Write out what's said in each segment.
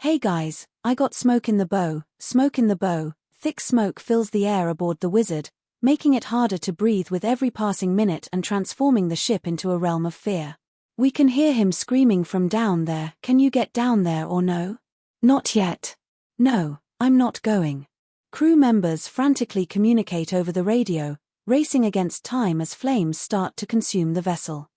Hey guys, I got smoke in the bow, smoke in the bow. Thick smoke fills the air aboard the Wizard, making it harder to breathe with every passing minute and transforming the ship into a realm of fear. We can hear him screaming from down there, "Can you get down there or no?" "Not yet." "No, I'm not going." Crew members frantically communicate over the radio, racing against time as flames start to consume the vessel.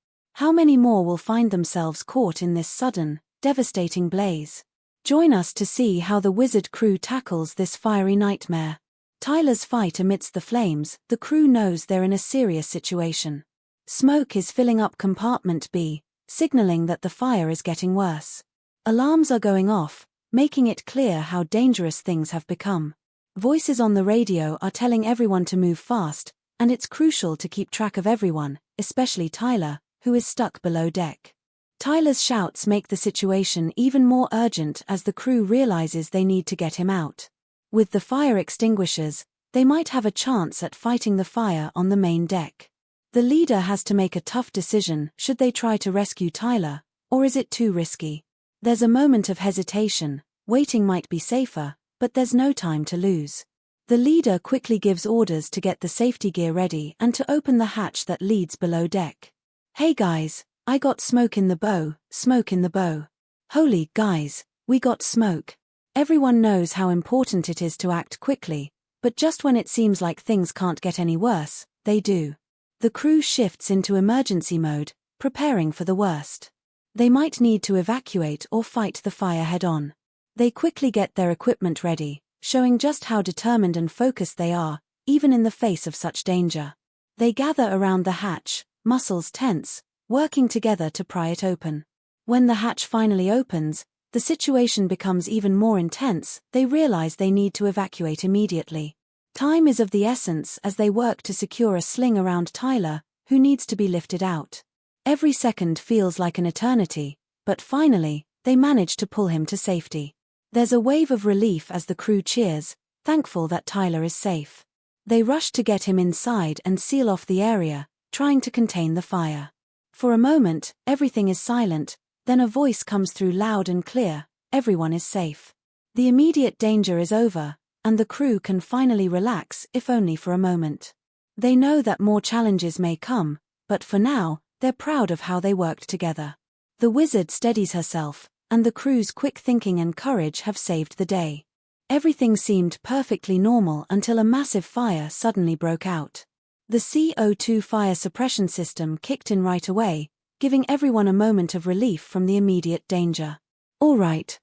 How many more will find themselves caught in this sudden, devastating blaze? Join us to see how the Wizard crew tackles this fiery nightmare. Tyler's fight amidst the flames. The crew knows they're in a serious situation. Smoke is filling up compartment B, signaling that the fire is getting worse. Alarms are going off, making it clear how dangerous things have become. Voices on the radio are telling everyone to move fast, and it's crucial to keep track of everyone, especially Tyler, who is stuck below deck. Tyler's shouts make the situation even more urgent as the crew realizes they need to get him out. With the fire extinguishers, they might have a chance at fighting the fire on the main deck. The leader has to make a tough decision. Should they try to rescue Tyler, or is it too risky? There's a moment of hesitation. Waiting might be safer, but there's no time to lose. The leader quickly gives orders to get the safety gear ready and to open the hatch that leads below deck. "Hey guys, I got smoke in the bow, smoke in the bow." Holy guys, we got smoke. Everyone knows how important it is to act quickly, but just when it seems like things can't get any worse, they do. The crew shifts into emergency mode, preparing for the worst. They might need to evacuate or fight the fire head-on. They quickly get their equipment ready, showing just how determined and focused they are, even in the face of such danger. They gather around the hatch, muscles tense, working together to pry it open. When the hatch finally opens, the situation becomes even more intense. They realize they need to evacuate immediately. Time is of the essence as they work to secure a sling around Tyler, who needs to be lifted out. Every second feels like an eternity, but finally, they manage to pull him to safety. There's a wave of relief as the crew cheers, thankful that Tyler is safe. They rush to get him inside and seal off the area, trying to contain the fire. For a moment, everything is silent, then a voice comes through loud and clear: "Everyone is safe." The immediate danger is over, and the crew can finally relax, if only for a moment. They know that more challenges may come, but for now, they're proud of how they worked together. The Wizard steadies herself, and the crew's quick thinking and courage have saved the day. Everything seemed perfectly normal until a massive fire suddenly broke out. The CO2 fire suppression system kicked in right away, giving everyone a moment of relief from the immediate danger. All right.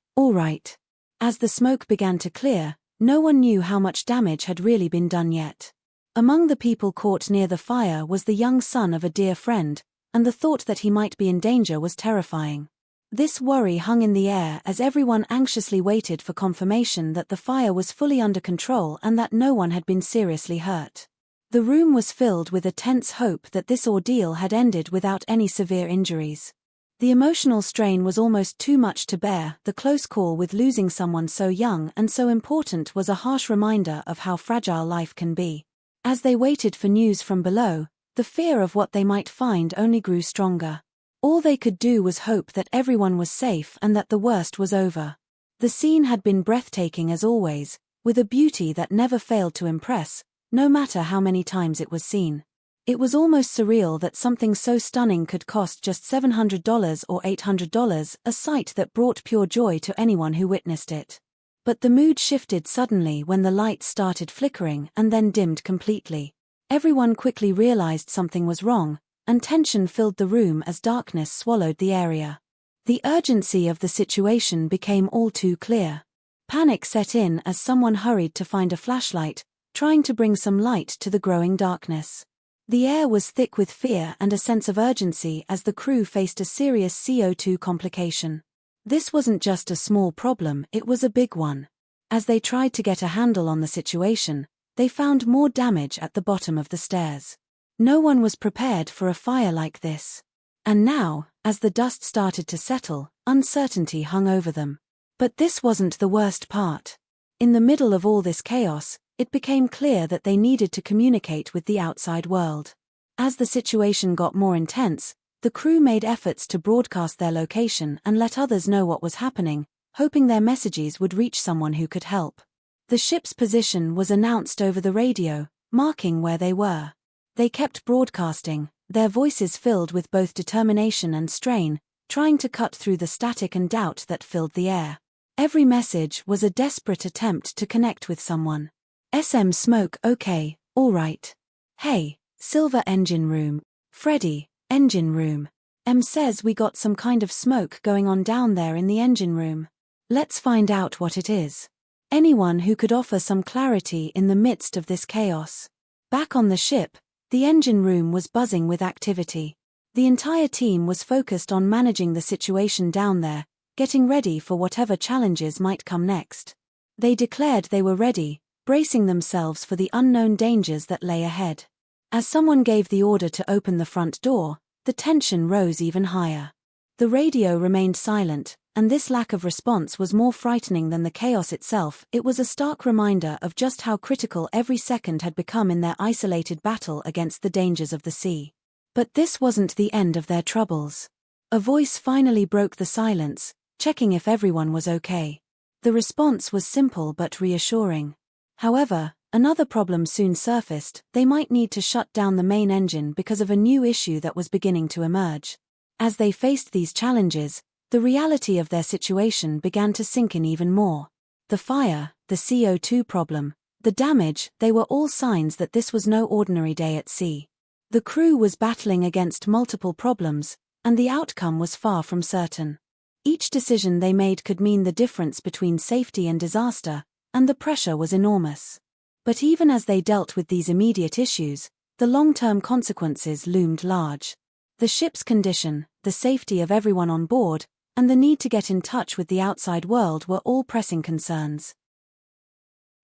As the smoke began to clear, no one knew how much damage had really been done yet. Among the people caught near the fire was the young son of a dear friend, and the thought that he might be in danger was terrifying. This worry hung in the air as everyone anxiously waited for confirmation that the fire was fully under control and that no one had been seriously hurt. The room was filled with a tense hope that this ordeal had ended without any severe injuries. The emotional strain was almost too much to bear. The close call with losing someone so young and so important was a harsh reminder of how fragile life can be. As they waited for news from below, the fear of what they might find only grew stronger. All they could do was hope that everyone was safe and that the worst was over. The scene had been breathtaking as always, with a beauty that never failed to impress, no matter how many times it was seen. It was almost surreal that something so stunning could cost just $700 or $800, a sight that brought pure joy to anyone who witnessed it. But the mood shifted suddenly when the lights started flickering and then dimmed completely. Everyone quickly realized something was wrong, and tension filled the room as darkness swallowed the area. The urgency of the situation became all too clear. Panic set in as someone hurried to find a flashlight, trying to bring some light to the growing darkness. The air was thick with fear and a sense of urgency as the crew faced a serious CO2 complication. This wasn't just a small problem, it was a big one. As they tried to get a handle on the situation, they found more damage at the bottom of the stairs. No one was prepared for a fire like this. And now, as the dust started to settle, uncertainty hung over them. But this wasn't the worst part. In the middle of all this chaos, it became clear that they needed to communicate with the outside world. As the situation got more intense, the crew made efforts to broadcast their location and let others know what was happening, hoping their messages would reach someone who could help. The ship's position was announced over the radio, marking where they were. They kept broadcasting, their voices filled with both determination and strain, trying to cut through the static and doubt that filled the air. Every message was a desperate attempt to connect with someone. SM Smoke, okay, all right. Hey, Silver Engine Room. Freddy, Engine Room. Says we got some kind of smoke going on down there in the engine room. Let's find out what it is. Anyone who could offer some clarity in the midst of this chaos. Back on the ship, the engine room was buzzing with activity. The entire team was focused on managing the situation down there, getting ready for whatever challenges might come next. They declared they were ready, bracing themselves for the unknown dangers that lay ahead. As someone gave the order to open the front door, the tension rose even higher. The radio remained silent, and this lack of response was more frightening than the chaos itself. It was a stark reminder of just how critical every second had become in their isolated battle against the dangers of the sea. But this wasn't the end of their troubles. A voice finally broke the silence, checking if everyone was okay. The response was simple but reassuring. However, another problem soon surfaced. They might need to shut down the main engine because of a new issue that was beginning to emerge. As they faced these challenges, the reality of their situation began to sink in even more. The fire, the CO2 problem, the damage, they were all signs that this was no ordinary day at sea. The crew was battling against multiple problems, and the outcome was far from certain. Each decision they made could mean the difference between safety and disaster, and the pressure was enormous. But even as they dealt with these immediate issues, the long-term consequences loomed large. The ship's condition, the safety of everyone on board, and the need to get in touch with the outside world were all pressing concerns.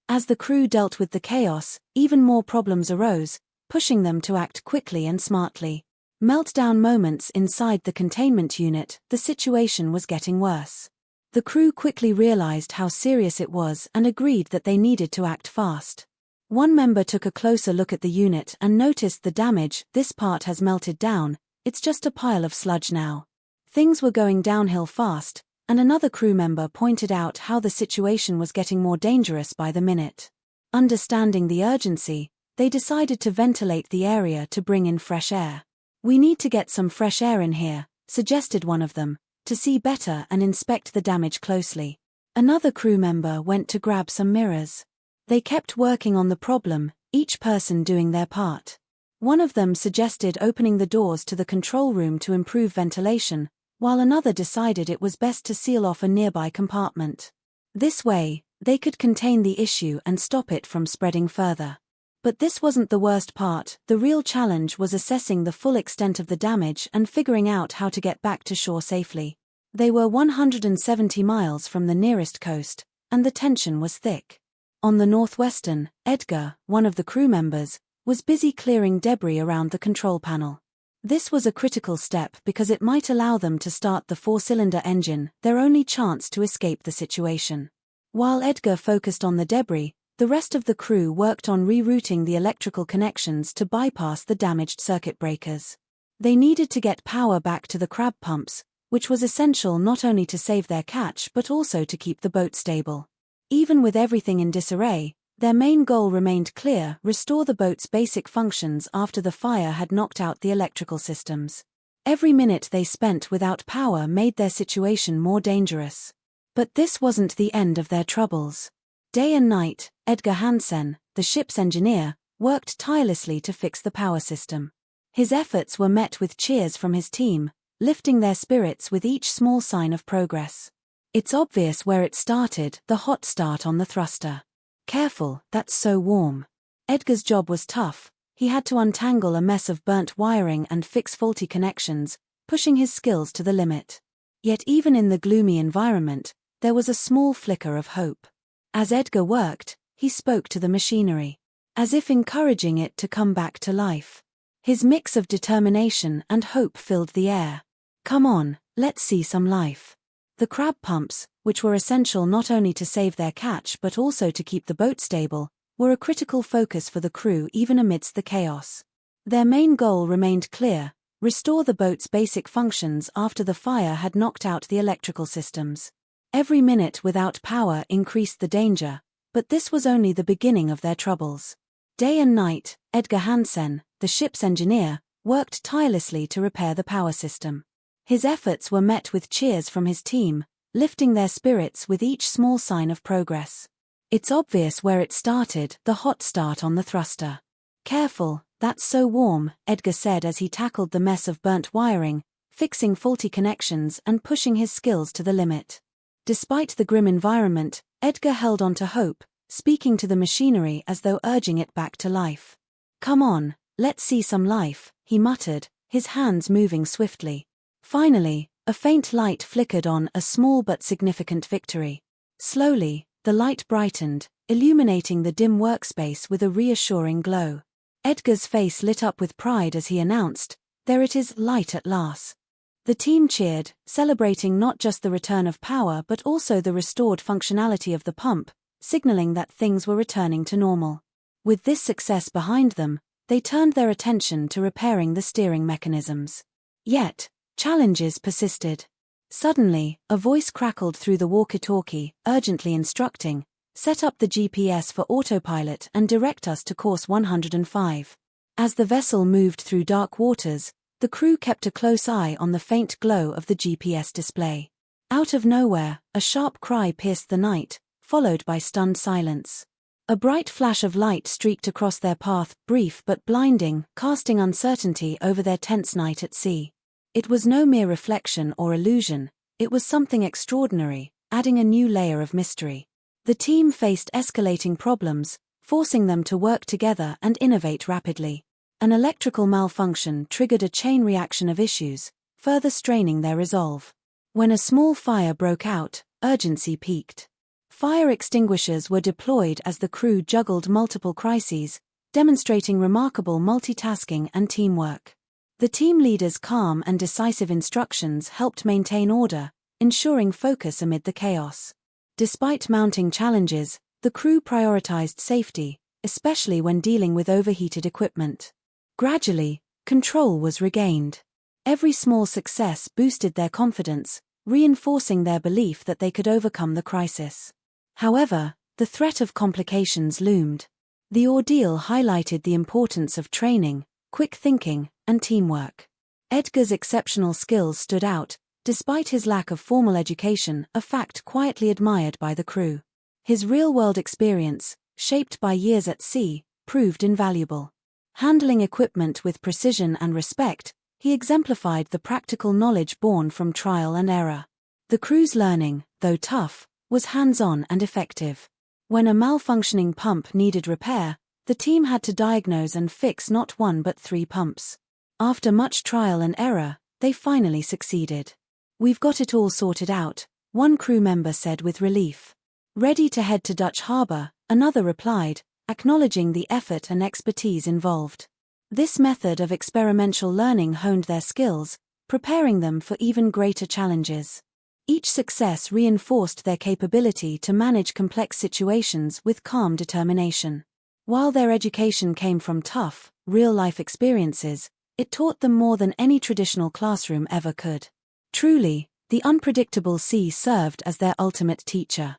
As the crew dealt with the chaos, even more problems arose, pushing them to act quickly and smartly. Meltdown moments inside the containment unit, the situation was getting worse. The crew quickly realized how serious it was and agreed that they needed to act fast. One member took a closer look at the unit and noticed the damage. This part has melted down, it's just a pile of sludge now. Things were going downhill fast, and another crew member pointed out how the situation was getting more dangerous by the minute. Understanding the urgency, they decided to ventilate the area to bring in fresh air. We need to get some fresh air in here, suggested one of them, to see better and inspect the damage closely. Another crew member went to grab some mirrors. They kept working on the problem, each person doing their part. One of them suggested opening the doors to the control room to improve ventilation, while another decided it was best to seal off a nearby compartment. This way, they could contain the issue and stop it from spreading further. But this wasn't the worst part. The real challenge was assessing the full extent of the damage and figuring out how to get back to shore safely. They were 170 miles from the nearest coast, and the tension was thick. On the northwestern, Edgar, one of the crew members, was busy clearing debris around the control panel. This was a critical step because it might allow them to start the four-cylinder engine, their only chance to escape the situation. While Edgar focused on the debris, the rest of the crew worked on rerouting the electrical connections to bypass the damaged circuit breakers. They needed to get power back to the crab pumps, which was essential not only to save their catch but also to keep the boat stable. Even with everything in disarray, their main goal remained clear: restore the boat's basic functions after the fire had knocked out the electrical systems. Every minute they spent without power made their situation more dangerous. But this wasn't the end of their troubles. Day and night, Edgar Hansen, the ship's engineer, worked tirelessly to fix the power system. His efforts were met with cheers from his team, lifting their spirits with each small sign of progress. It's obvious where it started: the hot start on the thruster. Careful, that's so warm. Edgar's job was tough. He had to untangle a mess of burnt wiring and fix faulty connections, pushing his skills to the limit. Yet even in the gloomy environment, there was a small flicker of hope. As Edgar worked, he spoke to the machinery, as if encouraging it to come back to life. His mix of determination and hope filled the air. Come on, let's see some life. The crab pumps, which were essential not only to save their catch but also to keep the boat stable, were a critical focus for the crew even amidst the chaos. Their main goal remained clear: restore the boat's basic functions after the fire had knocked out the electrical systems. Every minute without power increased the danger, but this was only the beginning of their troubles. Day and night, Edgar Hansen, the ship's engineer, worked tirelessly to repair the power system. His efforts were met with cheers from his team, lifting their spirits with each small sign of progress. It's obvious where it started, the hot start on the thruster. Careful, that's so warm, Edgar said as he tackled the mess of burnt wiring, fixing faulty connections and pushing his skills to the limit. Despite the grim environment, Edgar held on to hope, speaking to the machinery as though urging it back to life. "Come on, let's see some life," he muttered, his hands moving swiftly. Finally, a faint light flickered on, a small but significant victory. Slowly, the light brightened, illuminating the dim workspace with a reassuring glow. Edgar's face lit up with pride as he announced, "There it is, light at last." The team cheered, celebrating not just the return of power but also the restored functionality of the pump, signaling that things were returning to normal. With this success behind them, they turned their attention to repairing the steering mechanisms. Yet, challenges persisted. Suddenly, a voice crackled through the walkie-talkie, urgently instructing, "Set up the GPS for autopilot and direct us to course 105. As the vessel moved through dark waters, the crew kept a close eye on the faint glow of the GPS display. Out of nowhere, a sharp cry pierced the night, followed by stunned silence. A bright flash of light streaked across their path, brief but blinding, casting uncertainty over their tense night at sea. It was no mere reflection or illusion, it was something extraordinary, adding a new layer of mystery. The team faced escalating problems, forcing them to work together and innovate rapidly. An electrical malfunction triggered a chain reaction of issues, further straining their resolve. When a small fire broke out, urgency peaked. Fire extinguishers were deployed as the crew juggled multiple crises, demonstrating remarkable multitasking and teamwork. The team leader's calm and decisive instructions helped maintain order, ensuring focus amid the chaos. Despite mounting challenges, the crew prioritized safety, especially when dealing with overheated equipment. Gradually, control was regained. Every small success boosted their confidence, reinforcing their belief that they could overcome the crisis. However, the threat of complications loomed. The ordeal highlighted the importance of training, quick thinking, and teamwork. Edgar's exceptional skills stood out, despite his lack of formal education, a fact quietly admired by the crew. His real-world experience, shaped by years at sea, proved invaluable. Handling equipment with precision and respect, he exemplified the practical knowledge born from trial and error. The crew's learning, though tough, was hands-on and effective. When a malfunctioning pump needed repair, the team had to diagnose and fix not one but 3 pumps. After much trial and error, they finally succeeded. "We've got it all sorted out," one crew member said with relief. "Ready to head to Dutch Harbor," another replied, acknowledging the effort and expertise involved. This method of experimental learning honed their skills, preparing them for even greater challenges. Each success reinforced their capability to manage complex situations with calm determination. While their education came from tough, real-life experiences, it taught them more than any traditional classroom ever could. Truly, the unpredictable sea served as their ultimate teacher.